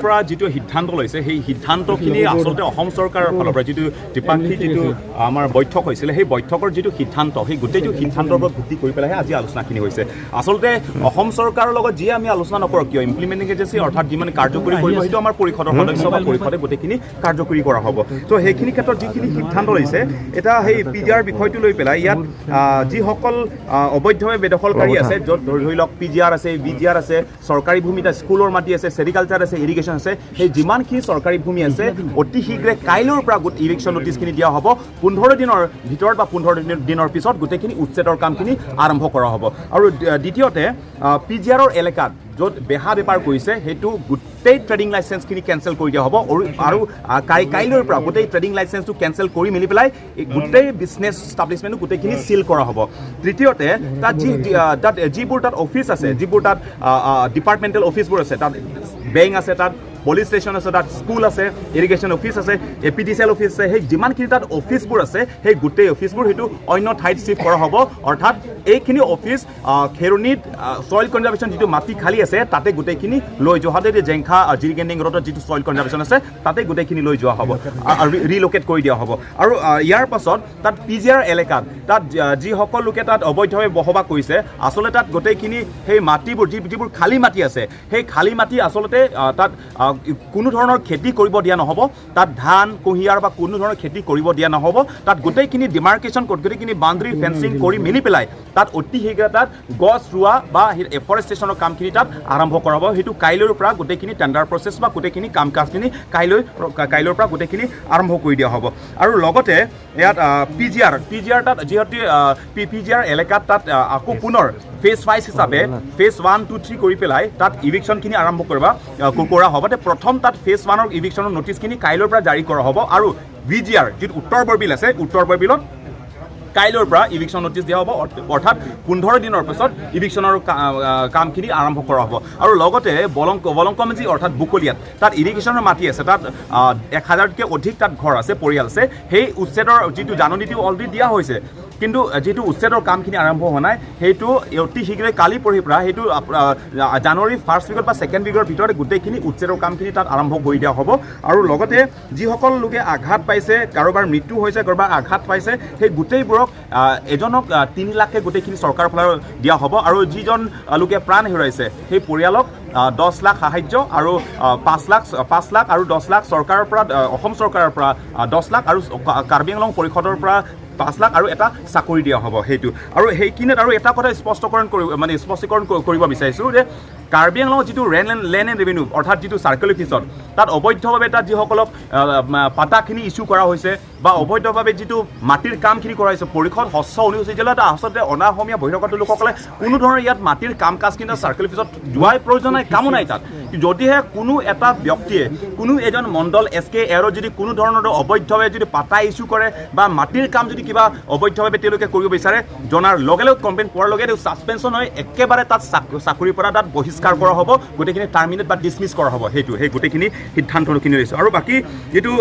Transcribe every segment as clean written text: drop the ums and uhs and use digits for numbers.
পৰা যেটো সিদ্ধান্ত লৈছে সেই সিদ্ধান্তখিনি আসলতে অসম চৰকাৰৰ ফালৰ পৰা যেটো ত্ৰিপাক্ষিক যেটো আমাৰ বৈঠক হৈছিল সেই বৈঠকৰ যেটো সিদ্ধান্ত সেই গোটেইটো সিদ্ধান্তৰ ওপৰত ভিত্তি কৰি পেলাই আজি আলোচনাখিনি হৈছে আসলতে অসম চৰকাৰৰ লগত যি আমি আলোচনা নকৰো কিয় ইমপ্লিমেন্টিং এজেন্সি অৰ্থাৎ যিমান কাৰ্যকৰী কৰিব সেইটো আমাৰ পৰিষদৰ সদস্য বা পৰিষদে গোটেইখিনি কাৰ্যকৰী কৰা হ'ব তো সেইখিনি ক্ষেত্ৰত যিখিনি সিদ্ধান্ত লৈছে এটা সেই পিজিআৰ বিষয়টো লৈ পেলাই ইয়াত যিসকল অবৈধভাৱে বেদখলকাৰী আছে য'ত ধৰি লওক পিজিআৰ আছে বিজিআৰ আছে চৰকাৰী ভূমিত স্কুলৰ মাটি আছে চেৰিকালচাৰ আছে ইৰিগেশ্যন আছে সেই যিমানখিনি চৰকাৰী ভূমি আছে অতি শীঘ্ৰে কাইলৈৰ পৰা ইভিকশ্যন নটিছখিনি দিয়া হ'ব 15 দিনৰ ভিতৰত বা 15 দিনৰ পিছত গোটেইখিনি উচ্ছেদৰ কামখিনি আৰম্ভ কৰা হ'ব আৰু দ্বিতীয়তে পিজিআৰৰ এলেকাত য'ত বেহা বেপাৰ কৰিছে সেইটো গোটেই ট্ৰেডিং লাইচেন্সখিনি কেঞ্চেল কৰি দিয়া হ'ব আৰু কাইলৈৰ পৰা গোটেই ট্ৰেডিং লাইচেন্সটো কেঞ্চেল কৰি মেলি পেলাই গোটেই বিজনেছ ষ্টাব্লিছমেণ্টটো গোটেইখিনি চিল কৰা হ'ব তৃতীয়তে তাত যিবোৰ তাত অফিচ আছে যিবোৰ তাত ডিপাৰ্টমেণ্টেল অফিচবোৰ আছে তাত বেংক আছে তাত পুলিচ ষ্টেচন আছে তাত স্কুল আছে ইৰিগেশ্যন অফিচ আছে এপিডিচিএল অফিচ আছে সেই যিমানখিনি তাত অফিচবোৰ আছে সেই গোটেই অফিচবোৰ সেইটো অন্য ঠাইত চিফ্ট কৰা হ'ব অৰ্থাৎ এইখিনি অফিচ খেৰণিত ছইল কনজাৰ্ভেশ্যন যিটো মাটি খালী আছে তাতে গোটেইখিনি লৈ যোৱা হ'ব জেংখা জিৰিগেণ্ডিং ৰোডত যিটো ছইল কনজাৰ্ভেশ্যন আছে তাতে গোটেইখিনি লৈ যোৱা হ'ব আৰু ৰিলোকেট কৰি দিয়া হ'ব আৰু ইয়াৰ পাছত তাত পিজিআৰ এলেকাত তাত যিসকল লোকে তাত অবৈধভাৱে বসবাস কৰিছে আচলতে তাত গোটেইখিনি সেই মাটিবোৰ যিবোৰ খালী মাটি আছে সেই খালী মাটি আচলতে তাত কোনো ধৰণৰ খেতি কৰিব দিয়া নহ'ব তাত ধান কুঁহিয়াৰ বা কোনো ধৰণৰ খেতি কৰিব দিয়া নহ'ব তাত গোটেইখিনি ডিমাৰ্কেশ্যন গোটেইখিনি বাউণ্ডেৰী ফেন্সিং কৰি মিলি পেলাই তাত অতি শীঘ্ৰে তাত গছ ৰোৱা বা এফৰেষ্টেশ্যনৰ কামখিনি তাত আৰম্ভ কৰা হ'ব সেইটো কাইলৈৰ পৰা গোটেইখিনি টেণ্ডাৰ প্ৰচেছ বা গোটেইখিনি কাম কাজখিনি কাইলৈৰ পৰা গোটেইখিনি আৰম্ভ কৰি দিয়া হ'ব আৰু লগতে ইয়াত পিজিআৰ তাত যিহেতু পিজিআৰ এলেকাত তাত আকৌ পুনৰ ফেজ 5 হিচাপে ফেজ 1, 2, 3 কৰি পেলাই তাত ইভিকশ্যনখিনি আৰম্ভ কৰা হ'ব প্ৰথম তাত ফেজ 1ৰ ইভিকশ্যনৰ নটিছখিনি কাইলৈৰ পৰা জাৰি কৰা হ'ব আৰু বিজিআৰ যিটো উত্তৰ বৰবিল আছে উত্তৰ বৰবিলত কাইলৈৰ পৰা ইভিকশ্যন নটিছ দিয়া হ'ব অৰ্থাৎ 15 দিনৰ পিছত ইভিকশ্যনৰ কামখিনি আৰম্ভ কৰা হ'ব আৰু লগতে বলংকমেজি অৰ্থাৎ বুকলিয়াত তাত ইৰিগেশ্যনৰ মাটি আছে তাত 1000তকৈ অধিক তাত ঘৰ আছে পৰিয়াল আছে সেই উচ্ছেদৰ যিটো জাননীটো অলৰেডি দিয়া হৈছে কিন্তু যেটো উচ্ছেদৰ কামখিনি আৰম্ভ হোৱা নাই সেইটো অতি শীঘ্ৰে কালি পৰহিৰ পৰা সেইটো জানুৱাৰী ফাৰ্ষ্ট উইকত বা ছেকেণ্ড উইকৰ ভিতৰতে গোটেইখিনি উচ্ছেদৰ কামখিনি তাত আৰম্ভ কৰি দিয়া হ'ব আৰু লগতে যিসকল লোকে আঘাত পাইছে কাৰোবাৰ মৃত্যু হৈছে কাৰোবাৰ আঘাত পাইছে সেই গোটেইবোৰক এজনক 3 লাখকে গোটেইখিনি চৰকাৰৰ ফালৰ দিয়া হ'ব আৰু যিজন লোকে প্ৰাণ হেৰুৱাইছে সেই পৰিয়ালক 10 লাখ সাহায্য আৰু 5 লাখ আৰু 10 লাখ চৰকাৰৰ পৰা অসম চৰকাৰৰ পৰা 10 লাখ আৰু কাৰ্বি আংলং পৰিষদৰ পৰা 5 লাখ আৰু এটা চাকৰি দিয়া হ'ব সেইটো আৰু সেইখিনিত আৰু এটা কথা স্পষ্টীকৰণ কৰিব বিচাৰিছোঁ যে কাৰ্বি আংলঙৰ যিটো লেণ্ড এণ্ড ৰেভিনিউ অৰ্থাৎ যিটো চাৰ্কেল অফিচত তাত অবৈধভাৱে তাত যিসকলক পাতাখিনি ইছ্যু কৰা হৈছে বা অবৈধভাৱে যিটো মাটিৰ কামখিনি কৰা হৈছে পৰিষদ হস্ৰ অনুসূচিত জিলাত আচলতে অনাঅসমীয়া বহিৰাগত লোকসকলে কোনো ধৰণৰ ইয়াত মাটিৰ কাম কাজখিনি চাৰ্কেল অফিচত যোৱাৰ প্ৰয়োজন নাই কামো নাই তাত যদিহে কোনো এটা ব্যক্তিয়ে কোনো এজন মণ্ডল SK এৰৰ যদি কোনো ধৰণৰ অবৈধভাৱে যদি পাটা ইস্যু কৰে বা মাটিৰ কাম যদি কিবা অবৈধভাৱে তেওঁলোকে কৰিব বিচাৰে জনাৰ লগে লগে কমপ্লেইন পোৱাৰ লগে লগে ছাছপেনশ্যন হৈ একেবাৰে তাত চাকৰিৰ পৰা তাত বহিষ্কাৰ কৰা হ'ব গোটেইখিনি টাৰ্মিনেট বা ডিছমিছ কৰা হ'ব সেই গোটেইখিনি সিদ্ধান্তখিনি লৈছোঁ আৰু বাকী যিটো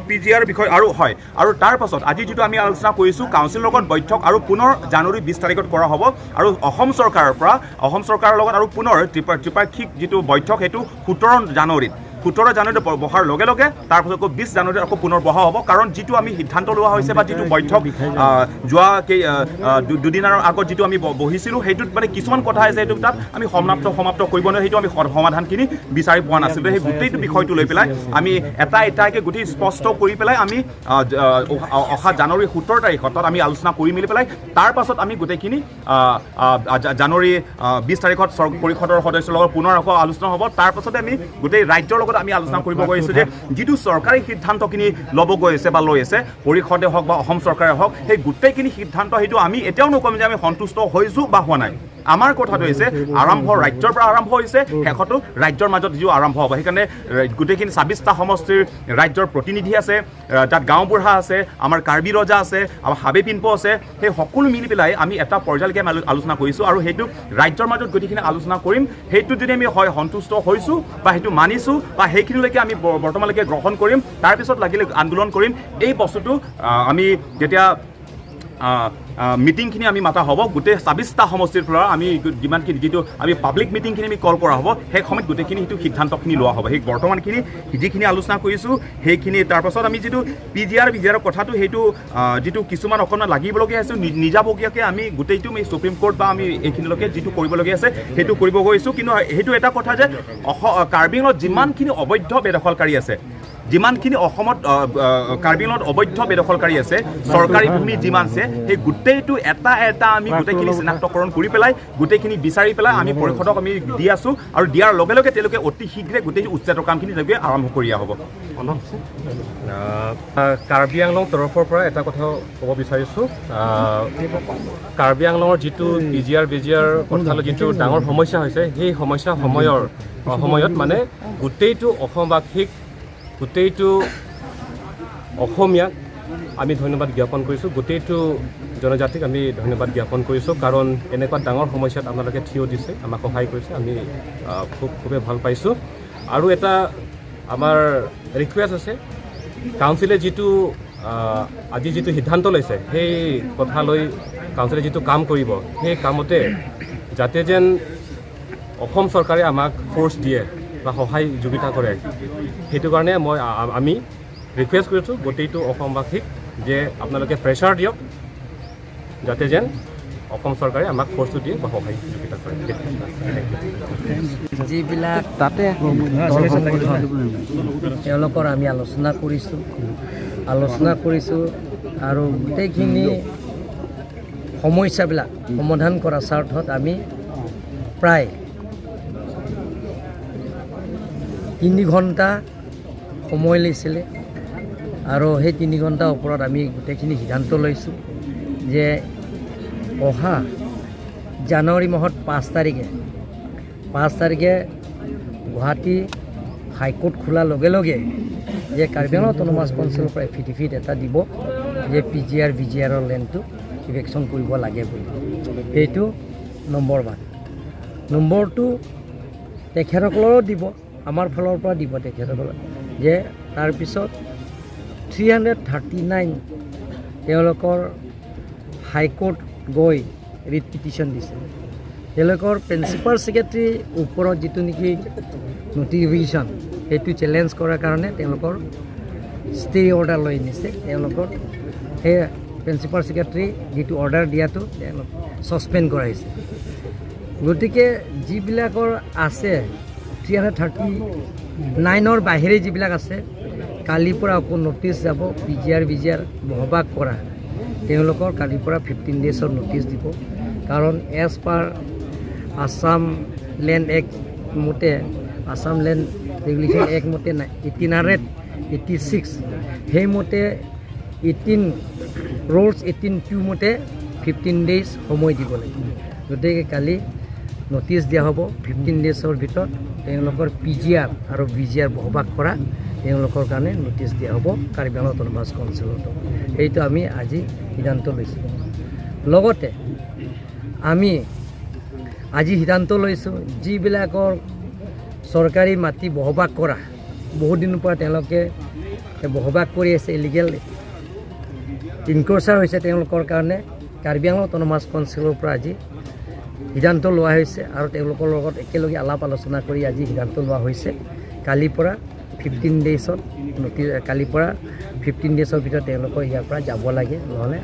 PGR বিষয় আৰু হয় আৰু তাৰ পাছত আজি যিটো আমি আলোচনা কৰিছোঁ কাউন্সিলৰ লগত বৈঠক আৰু পুনৰ জানুৱাৰী 20 তাৰিখত কৰা হ'ব আৰু অসম চৰকাৰৰ লগত আৰু পুনৰ ত্ৰিপাক্ষিক যিটো বৈঠক সেইটো 17 জানুৱাৰীত বহাৰ লগে লগে তাৰপিছত আকৌ 20 জানুৱাৰীত আকৌ পুনৰ বহা হ'ব কাৰণ যিটো আমি সিদ্ধান্ত লোৱা হৈছে বা যিটো বৈঠক যোৱা দুদিনৰ আগত যিটো আমি বহিছিলোঁ সেইটোত মানে কিছুমান কথা আছে সেইটো তাত আমি সমাপ্ত কৰিব নোৱাৰোঁ সেইটো আমি সমাধানখিনি বিচাৰি পোৱা নাছিলোঁ সেই গোটেইটো বিষয়টো লৈ পেলাই আমি এটাকৈ গোটেই স্পষ্ট কৰি পেলাই আমি অহা জানুৱাৰী 17 তাৰিখত তাত আমি আলোচনা কৰি মেলি পেলাই তাৰ পাছত আমি গোটেইখিনি জানুৱাৰী 20 তাৰিখত পৰিষদৰ সদস্যৰ লগত পুনৰ আকৌ আলোচনা হ'ব তাৰ পাছতে আমি গোটেই ৰাজ্যৰ লগত আমি আলোচনা কৰিব গৈ আছোঁ যে যিটো চৰকাৰী সিদ্ধান্তখিনি ল'ব গৈ আছে বা লৈ আছে পৰিষদে হওক বা অসম চৰকাৰে হওক সেই গোটেইখিনি সিদ্ধান্ত সেইটো আমি এতিয়াও নকম যে আমি সন্তুষ্ট হৈছোঁ বা হোৱা নাই আমাৰ কথাটো হৈছে ৰাজ্যৰ পৰা আৰম্ভ হৈছে শেষতো ৰাজ্যৰ মাজত যিটো আৰম্ভ হ'ব সেইকাৰণে গোটেইখিনি 26টা সমষ্টিৰ ৰাজ্যৰ প্ৰতিনিধি আছে তাত গাঁওবুঢ়া আছে আমাৰ কাৰ্বি ৰজা আছে আমাৰ হাবে পিম্প আছে সেই সকলো মিলি পেলাই আমি এটা পৰ্যায়লৈকে আলোচনা কৰিছোঁ আৰু সেইটো ৰাজ্যৰ মাজত গোটেইখিনি আলোচনা কৰিম সেইটো যদি আমি হয় সন্তুষ্ট হৈছোঁ বা সেইটো মানিছোঁ বা সেইখিনিলৈকে আমি বৰ্তমানলৈকে গ্ৰহণ কৰিম তাৰপিছত লাগিলে আন্দোলন কৰিম এই বস্তুটো আমি যেতিয়া মিটিংখিনি আমি মাতা হ'ব গোটেই 26টা সমষ্টিৰ পৰা আমি যিমানখিনি যিটো আমি পাব্লিক মিটিংখিনি আমি কল কৰা হ'ব সেই সময়ত গোটেইখিনি সেইটো সিদ্ধান্তখিনি লোৱা হ'ব সেই বৰ্তমানখিনি যিখিনি আলোচনা কৰিছোঁ সেইখিনি তাৰপাছত আমি যিটো PGR কথাটো সেইটো যিটো কিছুমান অকণমান লাগিবলগীয়া আছে নিজাববীয়াকৈ আমি গোটেইটো আমি সুপ্ৰিম কোৰ্ট বা আমি এইখিনিলৈকে যিটো কৰিবলগীয়া আছে সেইটো কৰিব গৈছোঁ কিন্তু সেইটো এটা কথা যে কাৰ্বি আংলঙত যিমানখিনি অবৈধ বেদখলকাৰী আছে যিমানখিনি অসমত কাৰ্বি আংলঙত অবৈধ বেদখলকাৰী আছে চৰকাৰী ভূমি যিমান আছে সেই গোটেইটো এটা আমি গোটেইখিনি চিনাক্তকৰণ কৰি পেলাই গোটেইখিনি বিচাৰি পেলাই আমি পৰিষদক আমি দি আছোঁ আৰু দিয়াৰ লগে লগে তেওঁলোকে অতি শীঘ্ৰে গোটেই উচ্ছেদৰ কামখিনি তেওঁলোকে আৰম্ভ কৰি হ'ব কাৰ্বি আংলং তৰফৰ পৰা এটা কথা ক'ব বিচাৰিছোঁ কাৰ্বি আংলঙৰ যিটো PGR কথালৈ যিটো ডাঙৰ সমস্যা হৈছে সেই সময়ত মানে গোটেইটো অসমবাসীক গোটেইটো অসমীয়াক আমি ধন্যবাদ জ্ঞাপন কৰিছোঁ গোটেইটো জনজাতিক আমি ধন্যবাদ জ্ঞাপন কৰিছোঁ কাৰণ এনেকুৱা ডাঙৰ সমস্যাত আপোনালোকে থিয় দিছে আমাক সহায় কৰিছে আমি খুবেই ভাল পাইছোঁ আৰু এটা আমাৰ ৰিকুৱেষ্ট আছে কাউন্সিলে যিটো আজি যিটো সিদ্ধান্ত লৈছে সেই কথা লৈ কাউন্সিলে যিটো কাম কৰিব সেই কামতে যাতে যেন অসম চৰকাৰে আমাক ফ'ৰ্চ দিয়ে বা সহায় যোগিতা কৰে সেইটো কাৰণে আমি ৰিকুৱেষ্ট কৰিছোঁ গোটেইটো অসমবাসীক যে আপোনালোকে প্ৰেছাৰ দিয়ক যাতে যেন অসম চৰকাৰে আমাক ফ'ৰ্চটো দিয়ে বা সহায় যোগিতা কৰে যিবিলাক তাতে তেওঁলোকৰ আমি আলোচনা কৰিছোঁ আৰু গোটেইখিনি সমস্যাবিলাক সমাধান কৰাৰ স্বাৰ্থত আমি প্ৰায় 3 ঘণ্টা সময় লৈছিলে আৰু সেই 3 ঘণ্টাৰ ওপৰত আমি গোটেইখিনি সিদ্ধান্ত লৈছোঁ যে অহা জানুৱাৰী মাহত 5 তাৰিখে গুৱাহাটী হাইকোৰ্ট খোলাৰ লগে লগে যে কাৰ্বি আংলং অট'নমাছ কাউন্সিলৰ পৰা এফিডেভিট এটা দিব যে PGR লেণ্ডটো ইভেকশ্যন কৰিব লাগে বুলি সেইটো নম্বৰ 1 নম্বৰ 2 তেখেতসকলৰো দিব আমাৰ ফালৰ পৰা দিব তেখেতসকলক যে তাৰপিছত 339 তেওঁলোকৰ হাইকোৰ্ট গৈ ৰিট পিটিশ্যন দিছে তেওঁলোকৰ প্ৰিন্সিপাল ছেক্ৰেটাৰী ওপৰত যিটো নেকি নটিফিকেশ্যন সেইটো চেলেঞ্জ কৰাৰ কাৰণে তেওঁলোকৰ ষ্টে অৰ্ডাৰ লৈ নিছে তেওঁলোকৰ সেই প্ৰিন্সিপাল ছেক্ৰেটাৰী যিটো অৰ্ডাৰ দিয়াটো তেওঁলোক ছাছপেণ্ড কৰাইছে গতিকে যিবিলাকৰ আছে 339ৰ বাহিৰে যিবিলাক আছে কালিৰ পৰা আকৌ নটিছ যাব PGR বহবাস কৰা তেওঁলোকৰ কালিৰ পৰা 15 ডেজৰ নটিছ দিব কাৰণ as per Assam land act মতে আসাম লেণ্ড ৰেগুলেশ্যন এক্ট মতে 1886 সেইমতে 18 ৰুলছ 18(2) মতে 15 ডেজ সময় দিব লাগিব গতিকে কালি নটিচ দিয়া হ'ব 15 ডেজৰ ভিতৰত তেওঁলোকৰ PGR আৰু BGR বহবাস কৰা তেওঁলোকৰ কাৰণে নটিচ দিয়া হ'ব কাৰ্বি আংলং অটোনমাছ কাউন্সিলত এইটো আমি আজি সিদ্ধান্ত লৈছোঁ লগতে আমি আজি সিদ্ধান্ত লৈছোঁ যিবিলাকৰ চৰকাৰী মাটি বহবাস কৰা বহুত দিনৰ পৰা তেওঁলোকে বহবাস কৰি আছে ইলিগেল ইনক্ৰচাৰ হৈছে তেওঁলোকৰ কাৰণে কাৰ্বি আংলং অটোনমাছ কাউন্সিলৰ পৰা আজি সিদ্ধান্ত লোৱা হৈছে আৰু তেওঁলোকৰ লগত একেলগে আলাপ আলোচনা কৰি আজি সিদ্ধান্ত লোৱা হৈছে কালিৰ পৰা 15 ডেজত কালিৰ পৰা 15 ডেজৰ ভিতৰত তেওঁলোকৰ ইয়াৰ পৰা যাব লাগে নহ'লে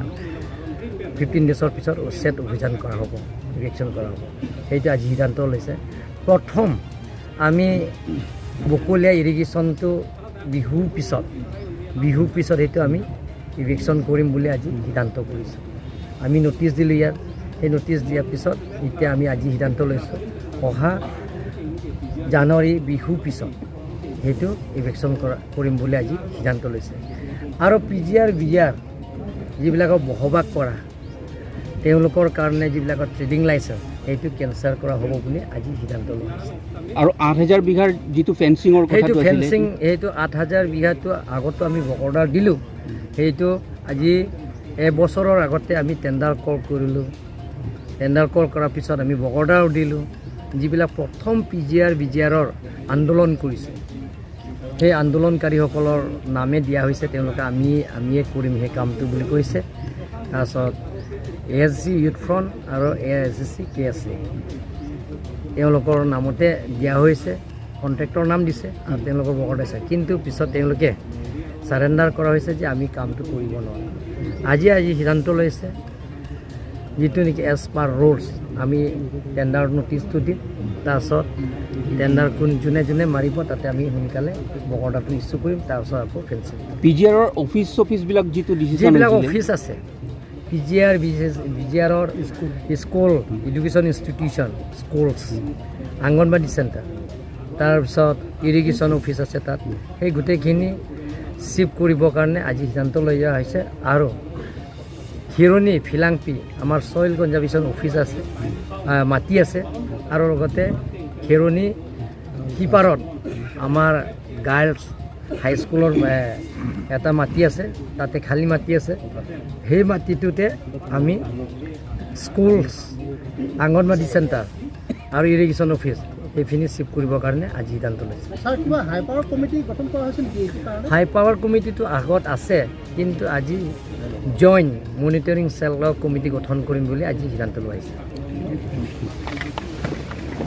15 ডেজৰ পিছত উচ্ছেদ অভিযান কৰা হ'ব ইভেকশ্যন কৰা হ'ব সেইটো আজি সিদ্ধান্ত লৈছে প্ৰথম আমি বকলীয়া ইৰিগেশ্যনটো বিহুৰ পিছত সেইটো আমি ইভেকশ্যন কৰিম বুলি আজি সিদ্ধান্ত কৰিছোঁ আমি নটিচ দিলোঁ ইয়াত সেই নটিচ দিয়াৰ পিছত এতিয়া আমি আজি সিদ্ধান্ত লৈছোঁ অহা জানুৱাৰী বিহুৰ পিছত সেইটো ইভেকশ্যন কৰিম বুলি আজি সিদ্ধান্ত লৈছে আৰু PGR BGR যিবিলাকক বসবাস কৰা তেওঁলোকৰ কাৰণে যিবিলাকৰ ট্ৰেডিং লাইচেঞ্চ সেইটো কেঞ্চেল কৰা হ'ব বুলি আজি সিদ্ধান্ত লোৱা হৈছে আৰু 8000 বিঘাৰ যিটো ফেন্সিঙৰ সেইটো ফেন্সিং সেইটো 8000 বিঘাটো আগতো আমি বকৰ্ডাৰ দিলোঁ সেইটো আজি এবছৰৰ আগতে আমি টেণ্ডাৰ কল কৰিলোঁ টেণ্ডাৰ কল কৰাৰ পিছত আমি বকৰ্ডাৰো দিলোঁ যিবিলাক প্ৰথম PGR BGRৰ আন্দোলন কৰিছে সেই আন্দোলনকাৰীসকলৰ নামে দিয়া হৈছে তেওঁলোকে আমিয়ে কৰিম সেই কামটো বুলি কৈছে তাৰপিছত ASC ইউথ ফ্ৰণ্ট আৰু ASC KSC তেওঁলোকৰ নামতে দিয়া হৈছে কণ্ট্ৰেক্টৰ নাম দিছে আৰু তেওঁলোকৰ বকৰ্ডাৰ আছে কিন্তু পিছত তেওঁলোকে সাৰেণ্ডাৰ কৰা হৈছে যে আমি কামটো কৰিব নোৱাৰোঁ আজি সিদ্ধান্ত লৈছে যিটো নেকি এজ পাৰ ৰুলছ আমি টেণ্ডাৰ নটিচটো দিম তাৰপিছত টেণ্ডাৰ যোনে মাৰিব তাতে আমি সোনকালে বকৰ্ডাৰটো ইছ্যু কৰিম তাৰপিছত আকৌ ফেন্সিং PGRৰ অফিচবিলাক যিটো ডিচিশ্যন যিবিলাক অফিচ আছে PGR BGRৰ school education institution schools Anganwadi center তাৰপিছত ইৰিগেশ্যন অফিচ আছে তাত সেই গোটেইখিনি শিফ্ট কৰিবৰ কাৰণে আজি সিদ্ধান্ত লৈ যোৱা হৈছে আৰু হিৰণী ফিলাংপি আমাৰ ছইল কনজাৰ্ভেশ্যন অফিচ আছে মাটি আছে আৰু লগতে হিৰণী কিপাৰত আমাৰ গাৰ্লছ হাইস্কুলৰ এটা মাটি আছে তাতে খালী মাটি আছে সেই মাটিটোতে আমি স্কুলছ অংগনবাদী চেণ্টাৰ আৰু ইৰিগেশ্যন অফিচ সেইখিনি শিফ্ট কৰিবৰ কাৰণে আজি সিদ্ধান্ত লৈছে হাই পাৱাৰ কমিটিটো আগত আছে কিন্তু আজি জইণ্ট মনিটৰিং চেলৰ কমিটি গঠন কৰিম বুলি আজি সিদ্ধান্ত লোৱা হৈছে